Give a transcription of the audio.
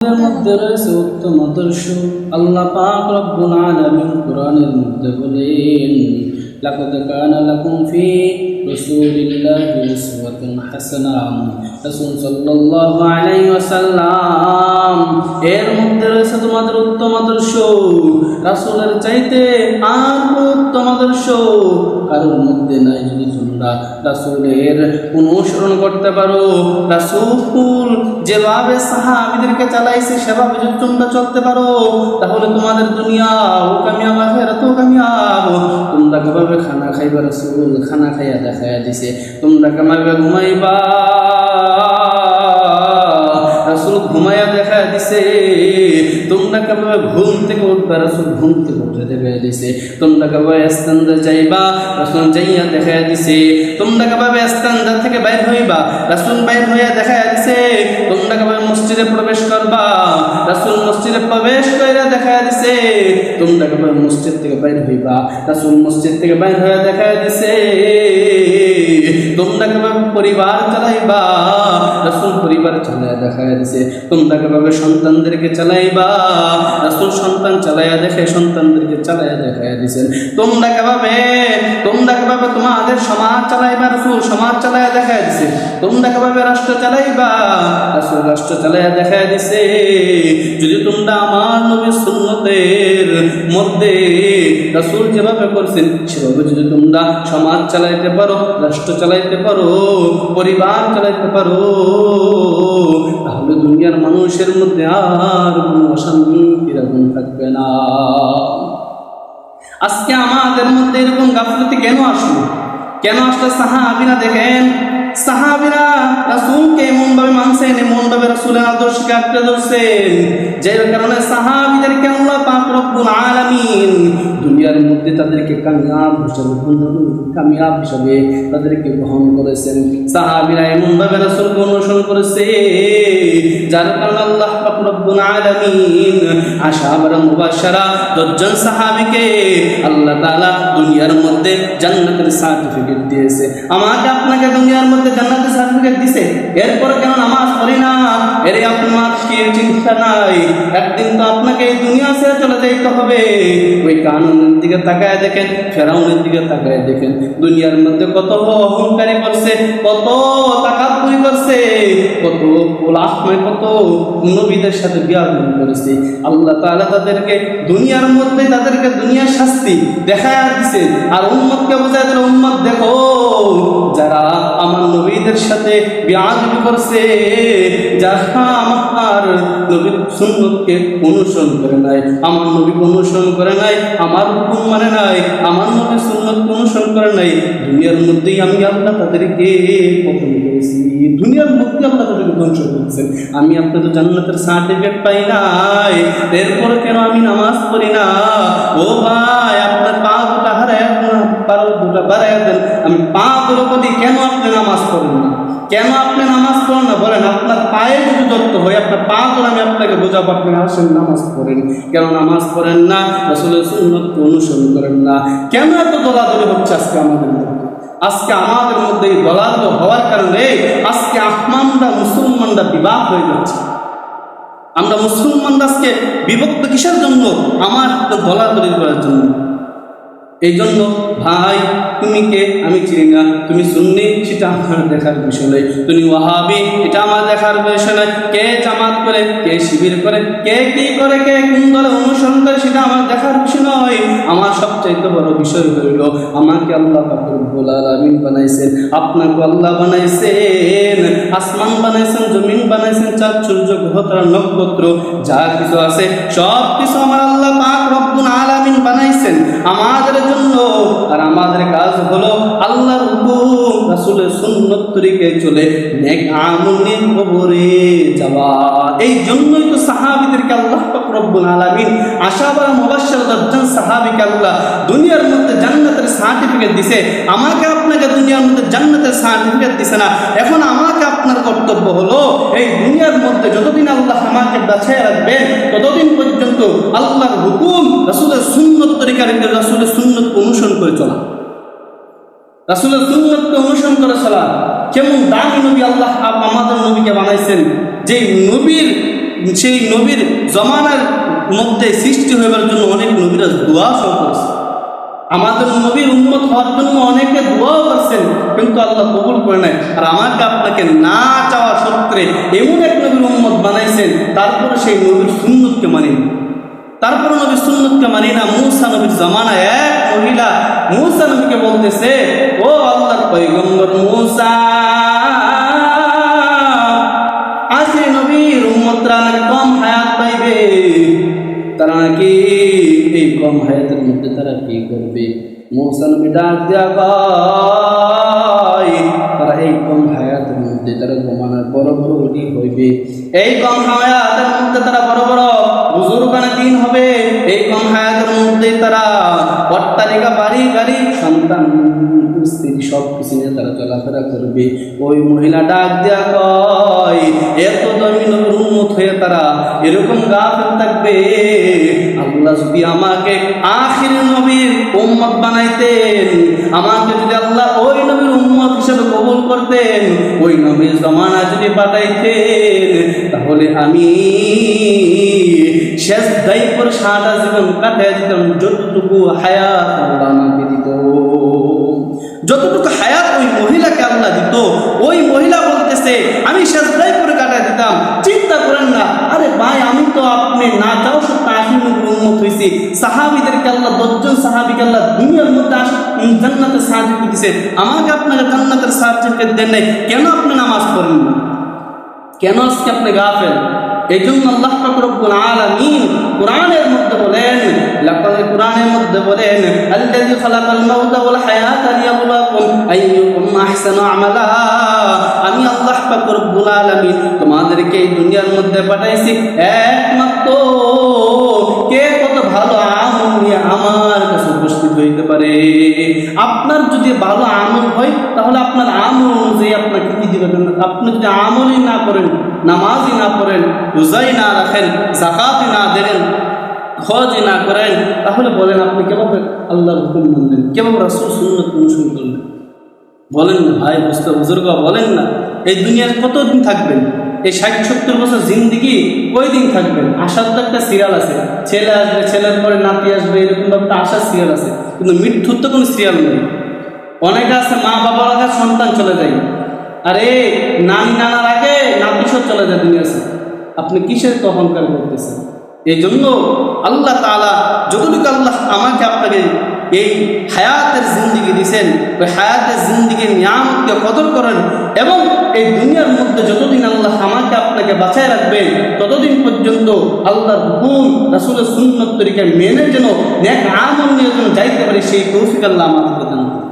এর মধ্যে রয়েছে উত্তম আদর্শ। আল্লাহ পাক রব্বুল আলামিন কোরআনের মধ্যে বলেন, লাকাদ কানা লাকুম ফি রাসূলিল্লাহি উসওয়াতুন হাসানাহ। রাসূল সাল্লাল্লাহু আলাইহি ওয়াসাল্লাম এর মধ্যে রয়েছে তোমাদের উত্তম আদর্শ। রাসূলের চাইতে আর উত্তম আদর্শ কারোর মধ্যে নাই। যদি তোমরা রাসূলের অনুসরণ করতে পারো, রাসূল যেভাবে সাহাবীদেরকে চালাইছে সেভাবে যদি তোমরা চলতে পারো, তাহলে তোমাদের দুনিয়াও কামিয়াব, আখিরাতও কামিয়াব। তোমরা কিভাবে খানা খাইবা, রাসূল খানা খাইয়া দেখাইয়া দিছে। তোমরা কিভাবে ঘুমাইবা, রাসূল ঘুমাইয়া দেখাইয়া দিছে। তোমরা কিভাবে ঘুম থেকে উঠবা, রাসূল ঘুম থেকে উঠে দেখাইয়া দিছে। তোমরা কিভাবে ইস্তেনজা যাইবা, রাসূল যাইয়া দেখাইয়া দিছে। তোমরা কিভাবে ইস্তেনজা থেকে বাইর হইবা, রাসূল বাইর হইয়া দেখাইয়া দিছে। তোমরা কিভাবে মসজিদে প্রবেশ করবা, রাসূল মসজিদে প্রবেশ কইরা দেখাইয়া দিছে। তোমরা কিভাবে মসজিদ থেকে বাইর হইবা, রাসূল মসজিদ থেকে বাইর হইয়া দেখাইয়া দিছে। তোমরা কিভাবে পরিবার চালাইবা, রাসূল পরিবার চালাইয়া দেখাইয়া দিছে। তোমরা কিভাবে সন্তানদেরকে চালাইবা, রাসূল সন্তান চালাইয়া দেখে সন্তানদেরকে চালাইয়া দেখাইয়া দিছেন। তোমরা কিভাবে তোমাদের সমাজ চালাইবা, রাসূল সমাজ চালাইয়া দেখাইয়া দিছে। তোমরা কিভাবে রাষ্ট্র চালাইবা, রাসূল রাষ্ট্র চালাইয়া দেখাইয়া দিছে। যদি তোমরা আমার নবীর সুন্নতের মধ্যে রাসূল যেভাবে করছেন সেভাবে যদি তোমরা সমাজ চালাইতে পারো, রাষ্ট্র চালাইতে পারো, পরিবার চালাইতে পারো, তাহলে দুনিয়ার মানুষের মধ্যে আর কোনো অশান্তির আগুন থাকবে না। আজকে আমাদের মধ্যে এরকম গাফলতি কেন আসলো? সাহাবীরা দেখেন, সাহাবীরা রাসূলকে এমন ভাবে মানছেন, এমন ভাবে রাসূলের আদর্শকে আঁকড়ে ধরছেন, যার কারণে সাহাবীদেরকে আল্লাহ পাক রব্বুল আলামিন দুনিয়ার মধ্যে তাদেরকে কামিয়াব হিসাবে তাদেরকে গ্রহণ করেছেন। সাহাবীরা এমন ভাবে রাসূলকে অনুসরণ করেছে, যার কারণে আল্লাহ পাক রব্বুল আলামিন আশারা মুবাশশারা 10 জন সাহাবীকে আল্লাহ তাআলা দুনিয়ার মধ্যে জান্নাতের সার্টিফিকেট দিয়েছে। আমাকে আপনাকে দুনিয়ার মধ্যে জান্নাতের সার্টিফিকেট দিয়েছে, এরপর কেন নামাজ পড়ি না? এরে আপনার কি চিন্তা নাই? একদিন তো আপনাকে এই দুনিয়া ছেড়ে চলে যাইতে হবে। ওই কানুনের দিকে তাকায় দেখেন, ফেরাউনের দিকে তাকায় দেখেন, দুনিয়ার মধ্যে কত অহংকারী করছে, কত তাকাব্বুরি করছে, কত কত নবীদের সাথে বিয়াদবি করেছে। আল্লাহ তাআলা তাদেরকে দুনিয়ার মধ্যে তাদেরকে দুনিয়ার শাস্তি দেখায়া দিছে, আর উম্মতকে বোঝায় দিল, উম্মত দেখো যারা আমার নবীদের সাথে বিয়াদবি করছে, যারা আমার নবীর সুন্নতকে অনুসরণ করে নাই, আমার নবীকে অনুসরণ করে নাই, আমার হুকুম মানে নাই, আমার নবীর সুন্নতকে অনুসরণ করে নাই, দুনিয়ার মধ্যেই আমি আল্লাহ তাদেরকে পতন করেছি, দুনিয়ার মধ্যে আল্লাহ তাদেরকে ধ্বংস করেছেন। আমি আপনাদের জান্নাতের সার্টিফিকেট পাই নাই, এরপর কেন আমি নামাজ পড়ি না? ও ভাই, আপনার পা দুটা হারায় না, পারো দুটা বাড়াইয়া দেন। আমি পা দুটো প্রতি কেন আপনি নামাজ পড়েন না? কেন আপনি নামাজ পড়েন না বলেন? আপনার পায়ে যদি দত্ত হয়, আপনার পা ধরে আমি আপনাকে বোঝাবো, আপনি আসেন নামাজ পড়েন। কেন নামাজ পড়েন না? রাসূলের সুন্নতকে অনুসরণ করেন না। কেন এত দলাদলি হচ্ছে আজকে আমাদের মধ্যে? আজকে আমাদের মধ্যে এই দলাদলি হওয়ার কারণে আজকে মুসলমানরা বিবাদ হয়ে যাচ্ছে। আমরা মুসলমানরা আজকে বিভক্ত কিসের জন্য? আমার দলাদলি করার জন্য। এই জন্য ভাই, তুমি কে আমি চিনি না, তুমি সুন্নি সেটা আমার দেখার বিষয় নয়, তুমি ওয়াহাবি এটা আমার দেখার বিষয় নয়, কে জামাত করে, কে শিবির করে, কে কি করে, কে কোন দলে অনুসরণ করে সেটা আমার দেখার বিষয় নয়। আমার সবচাইতে বড় বিষয় হইল, আমাকে আল্লাহ পাক রব্বুল আলামিন বানাইছেন, আপনাকে আল্লাহ বানাইছেন, আসমান বানাইছেন, জমিন বানাইছেন, চাঁদ সূর্য গ্রহ তারা নক্ষত্র যা কিছু আছে সব কিছু আমার আল্লাহ পাক রব্বুল আলামিন বানাইছেন আমাদের জন্য। আর আমাদের কাজ হলো আল্লাহর হুকুম রাসূলের সুন্নাত তরিকায় চলে নেক আমল নিয়ে কবরে যাওয়া। এই জন্যই তো সাহাবীদেরকে আল্লাহ পাক রব্বুল আলামিন আশারা মুবাশশির 10 জন সাহাবীকে আল্লাহ দুনিয়ার মধ্যে জান্নাতের সার্টিফিকেট দিয়েছে। আমাকে আপনাকে দুনিয়ার মধ্যে জান্নাতের সার্টিফিকেট দিয়েছে না। এখন আমাকে আপনার কর্তব্য হলো এই দুনিয়ার মধ্যে যতদিন আল্লাহ আমাকে বাঁচিয়ে রাখবেন ততদিন পর্যন্ত আল্লাহর হুকুম রাসূলের সুন্নাত তরিকায় রাসূলের সুন্নাত অনুসরণ করে চলা, রাসূলের সুন্নাতকে অনুসরণ করে চলা। কেমন দামি নবী আল্লাহ আমাদের নবীকে বানাইছেন, যে নবীর সেই নবীর জমানার মধ্যে সৃষ্টি হইবার জন্য অনেক নবীরা দোয়া সহ করেছে, আমাদের নবীর উম্মত হওয়ার জন্য অনেকে দোয়াও করছেন, কিন্তু আল্লাহ কবুল করে নাই। আর আমাকে আপনাকে না চাওয়া সত্ত্বে এমন এক নবীর উম্মত বানাইছেন, তারপরে সেই নবীর সুন্নতকে মানি না, তারপরে নবীর সুন্নতকে মানি না। মূসা নবীর জামানায় এক মহিলা মূসা নবীকে বলতেছে, ও আল্লাহর পয়গম্বর মূসা, আজ এই নবীর উম্মতরা নাকি কম হায়াত পাইবে, তারা নাকি এই কম হায়াতের মধ্যে তারা কি করবে? মূসা নবী ডাক দেয়া কয়, তারা এই কম হায়াতের মধ্যে তারা জমানার বড় বড় অলি হইবে, এই কম হায়াতের মধ্যে তারা বড় বড় বুজুর্গানা দিন হবে, এই কম হায়াতের মধ্যে তারা অট্টালিকা বাড়ি গাড়ি সন্তান স্ত্রী সব কিছু নিয়ে তারা চলাফেরা করবে। ওই মহিলা ডাক দেয়া কয়, এত দামি নবীর উম্মত হয়ে তারা এরকম গাফিল থাকবে? আল্লাহ যদি আমাকে আখির নবীর উম্মত বানাইতেন, আমাকে যদি আল্লাহ ওই নবীর উম্মত হিসেবে কবুল করতেন, ওই নবীর জমানা যদি পাঠাইতেন, তাহলে আমি শেষ দায়ী করে সারাটা জীবন কাটাই দিতাম। যতটুকু হায়াত আল্লাহ আমাকে দিত, যতটুকু হায়াত ওই মহিলাকে আল্লাহ দিত, ওই মহিলা বলতেছে আমি শেষ দায়ী করে কাটাই দিতাম। চিন্তা করেন না, আরে ভাই আমি তো আপনি না চাও সত্য আখির নবীর উম্মত হইছি। সাহাবীদেরকে আল্লাহ 10 জন সাহাবীকে আল্লাহ দুনিয়ার মধ্যে জান্নাতের সার্টিফিকেট দিয়েছে, আমাকে আপনাকে জান্নাতের সার্টিফিকেট দেন নাই, কেন আপনি নামাজ পড়েন না? কেন আজকে আপনি গাফেল? এই জন্য আল্লাহ পাক রব্বুল আলামিন কোরআনের মধ্যে বলেন, কোরআনের মধ্যে বলেন, আল্লাযী খালাকাল মাউতা ওয়াল হায়াতা লিয়াবলুয়াকুম আইয়ুকুম আহসানু আমালা। আমি আল্লাহ পাক রব্বুল আলামিন তোমাদেরকে এই দুনিয়ার মধ্যে পাঠাইছি একমাত্র কে কত ভালো আমল নিয়ে আমার কাছে উপস্থিত হইতে পারে। আপনার যদি ভালো আমল হয়, তাহলে আপনার আমল অনুযায়ী আপনাকে কি দিবেন? আপনি যদি আমলই না করেন, নামাজই না পড়েন, রোজাই না রাখেন, যাকাতই না দেন, হজই না করেন, তাহলে বলেন আপনি কিভাবে আল্লাহর হুকুম মানলেন, কিভাবে রাসূল সুন্নাত অনুসরণ করলেন? বলেন না ভাই, বুজুর্গ বলেন না, এই দুনিয়ার কতদিন থাকবেন? এই 60-70 বছর জিন্দিগি কয়দিন থাকবেন? আসার তো একটা সিরিয়াল আছে, ছেলে আসবে, ছেলের পরে নাতি আসবে, এরকম একটা আসার সিরিয়াল আছে, কিন্তু মৃত্যুর তো কোনো সিরিয়াল নেই। অনেকে আছে মা বাবার আগে সন্তান চলে যায়, আরে নানি নানার আগে নাতি সব চলে যায় দুনিয়াতে। আপনি কিসের অহংকার করতেছেন? এই জন্য আল্লাহ তাআলা যতটুকু আল্লাহ আমাকে আপনাকে এই হায়াতের জিন্দিগি দিয়েছেন, ওই হায়াতের জিন্দিগির নিয়ামতকে কদর করেন, এবং এই দুনিয়ার মধ্যে যতদিন আল্লাহ আমাকে আপনাকে বাঁচায় রাখবেন, ততদিন পর্যন্ত আল্লাহর হুকুম রাসূলের সুন্নাত তরিকা মেনে যেন নেক আমল নিয়ে যেন যাইতে পারে, সেই তৌফিক আল্লাহ আমাকে দান করুন।